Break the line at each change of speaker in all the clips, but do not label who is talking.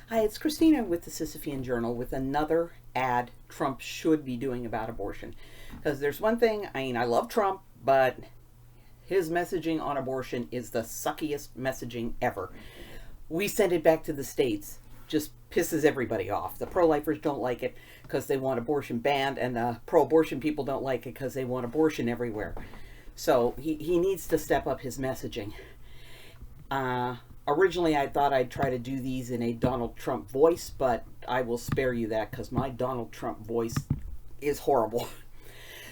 Hi, it's Christina with the Sisyphean Journal with another ad Trump should be doing about abortion. Because there's one thing, I love Trump, but his messaging on abortion is the suckiest messaging ever. We send it back to the states. Just pisses everybody off. The pro-lifers don't like it because they want abortion banned, and the pro-abortion people don't like it because they want abortion everywhere. So he needs to step up his messaging. Originally, I thought I'd try to do these in a Donald Trump voice, but I will spare you that because my Donald Trump voice is horrible.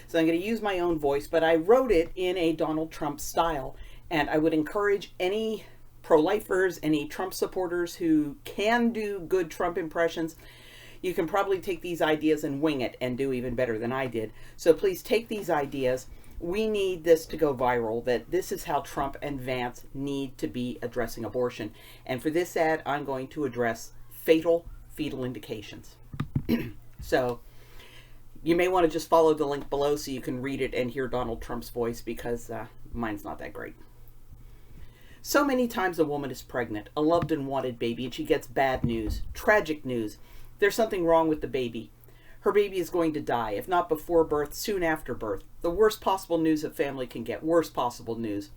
So I'm going to use my own voice, but I wrote it in a Donald Trump style, and I would encourage any pro-lifers, any Trump supporters who can do good Trump impressions. You can probably take these ideas and wing it and do even better than I did. So please take these ideas. We need this to go viral, that this is how Trump and Vance need to be addressing abortion. And for this ad, I'm going to address fetal indications. So you may want to just follow the link below so you can read it and hear Donald Trump's voice, because mine's not that great. So many times a woman is pregnant, a loved and wanted baby, and she gets bad news, tragic news. There's something wrong with the baby. Her baby is going to die, if not before birth, soon after birth. The worst possible news a family can get, worst possible news.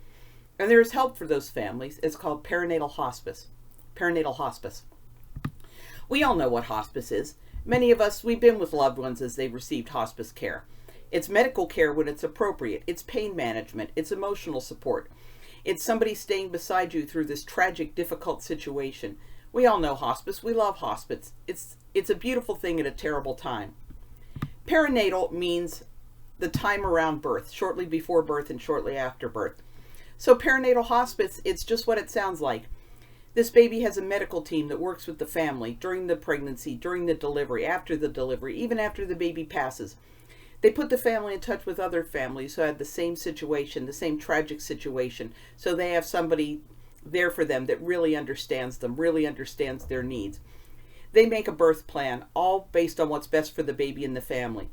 And there is help for those families. It's called perinatal hospice. Perinatal hospice. We all know what hospice is. Many of us, we've been with loved ones as they've received hospice care. It's medical care when it's appropriate. It's pain management. It's emotional support. It's somebody staying beside you through this tragic, difficult situation. We all know hospice. We love hospice. It's a beautiful thing at a terrible time. Perinatal means the time around birth, shortly before birth and shortly after birth. So perinatal hospice, it's just what it sounds like. This baby has a medical team that works with the family during the pregnancy, during the delivery, after the delivery, even after the baby passes. They put the family in touch with other families who had the same situation, the same tragic situation, so they have somebody there for them that really understands them, really understands their needs. They make a birth plan, all based on what's best for the baby and the family.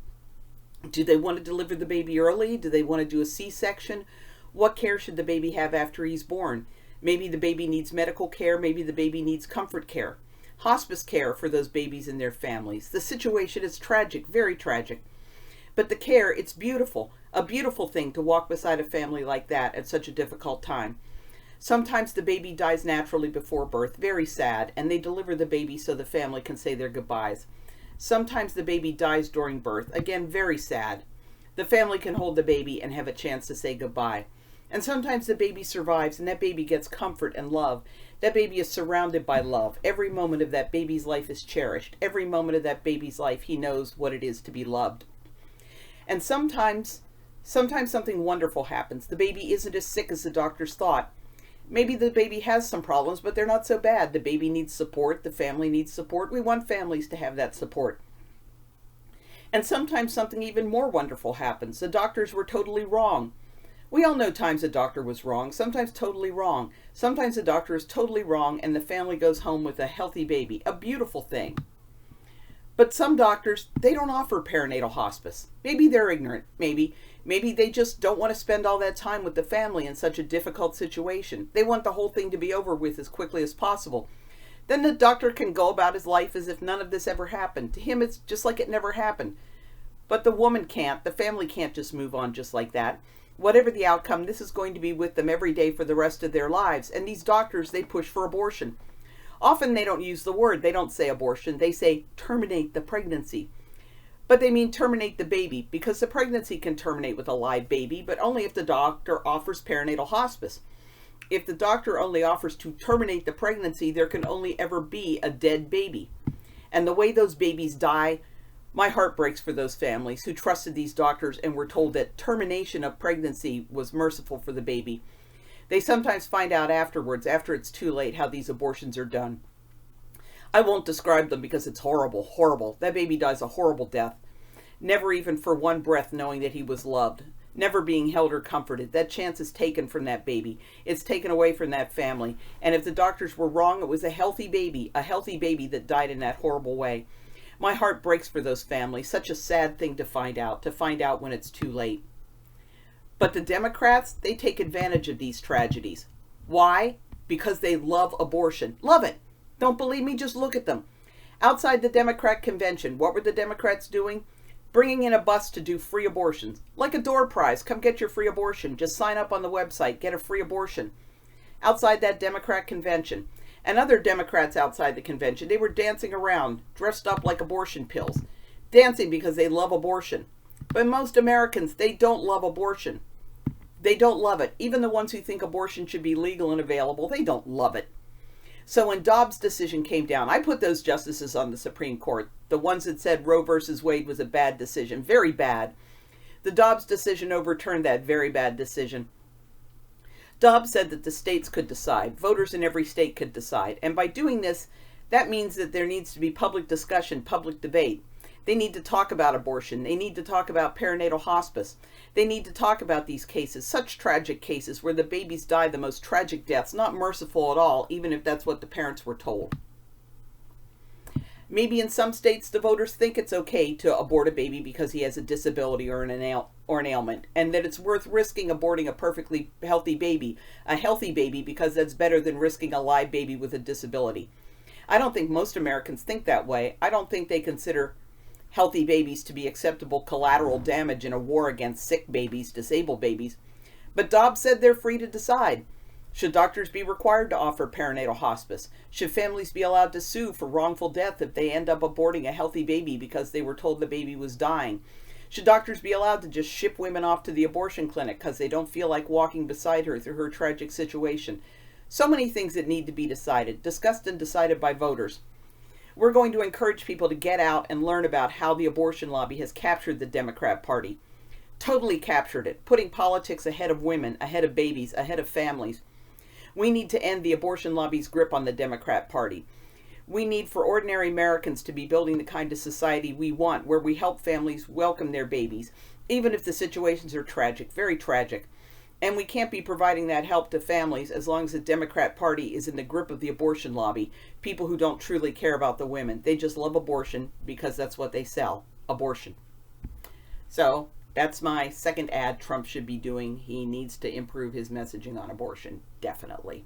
Do they want to deliver the baby early? Do they want to do a C-section? What care should the baby have after he's born? Maybe the baby needs medical care. Maybe the baby needs comfort care. Hospice care for those babies and their families. The situation is tragic, very tragic. But the care, it's beautiful. A beautiful thing to walk beside a family like that at such a difficult time. Sometimes the baby dies naturally before birth, very sad, and they deliver the baby so the family can say their goodbyes. Sometimes the baby dies during birth, again, very sad. The family can hold the baby and have a chance to say goodbye. And sometimes the baby survives, and that baby gets comfort and love. That baby is surrounded by love. Every moment of that baby's life is cherished. Every moment of that baby's life, he knows what it is to be loved. And sometimes something wonderful happens. The baby isn't as sick as the doctors thought. Maybe the baby has some problems, but they're not so bad. The baby needs support. The family needs support. We want families to have that support. And sometimes something even more wonderful happens. The doctors were totally wrong. We all know times a doctor was wrong, sometimes totally wrong. Sometimes the doctor is totally wrong and the family goes home with a healthy baby. A beautiful thing. But some doctors, they don't offer perinatal hospice. Maybe they're ignorant. Maybe they just don't want to spend all that time with the family in such a difficult situation. They want the whole thing to be over with as quickly as possible. Then the doctor can go about his life as if none of this ever happened. To him, it's just like it never happened. But the woman can't. The family can't just move on just like that. Whatever the outcome, this is going to be with them every day for the rest of their lives. And these doctors, they push for abortion. Often they don't use the word. They don't say abortion. They say terminate the pregnancy. But they mean terminate the baby, because the pregnancy can terminate with a live baby, but only if the doctor offers perinatal hospice. If the doctor only offers to terminate the pregnancy, there can only ever be a dead baby. And the way those babies die, my heart breaks for those families who trusted these doctors and were told that termination of pregnancy was merciful for the baby. They sometimes find out afterwards, after it's too late, how these abortions are done. I won't describe them because it's horrible, horrible. That baby dies a horrible death. Never even for one breath knowing that he was loved. Never being held or comforted. That chance is taken from that baby. It's taken away from that family. And if the doctors were wrong, it was a healthy baby that died in that horrible way. My heart breaks for those families. Such a sad thing to find out when it's too late. But the Democrats, they take advantage of these tragedies. Why? Because they love abortion. Love it. Don't believe me? Just look at them. Outside the Democrat convention, what were the Democrats doing? Bringing in a bus to do free abortions. Like a door prize. Come get your free abortion. Just sign up on the website. Get a free abortion. Outside that Democrat convention. And other Democrats outside the convention, they were dancing around, dressed up like abortion pills. Dancing because they love abortion. But most Americans, they don't love abortion. They don't love it. Even the ones who think abortion should be legal and available, they don't love it. So when Dobbs' decision came down, I put those justices on the Supreme Court, the ones that said Roe versus Wade was a bad decision, very bad. The Dobbs decision overturned that very bad decision. Dobbs said that the states could decide, voters in every state could decide, and by doing this, that means that there needs to be public discussion, public debate. They need to talk about abortion. They need to talk about perinatal hospice. They need to talk about these cases, such tragic cases where the babies die the most tragic deaths, not merciful at all, even if that's what the parents were told. Maybe in some states the voters think it's okay to abort a baby because he has a disability or an ailment, and that it's worth risking aborting a perfectly healthy baby, because that's better than risking a live baby with a disability. I don't think most Americans think that way. I don't think they consider healthy babies to be acceptable collateral damage in a war against sick babies, disabled babies. But Dobbs said they're free to decide. Should doctors be required to offer perinatal hospice? Should families be allowed to sue for wrongful death if they end up aborting a healthy baby because they were told the baby was dying? Should doctors be allowed to just ship women off to the abortion clinic because they don't feel like walking beside her through her tragic situation? So many things that need to be decided, discussed and decided by voters. We're going to encourage people to get out and learn about how the abortion lobby has captured the Democrat Party. Totally captured it, putting politics ahead of women, ahead of babies, ahead of families. We need to end the abortion lobby's grip on the Democrat Party. We need for ordinary Americans to be building the kind of society we want, where we help families welcome their babies, even if the situations are tragic, very tragic. And we can't be providing that help to families as long as the Democrat Party is in the grip of the abortion lobby, people who don't truly care about the women. They just love abortion because that's what they sell, abortion. So that's my second ad Trump should be doing. He needs to improve his messaging on abortion, definitely.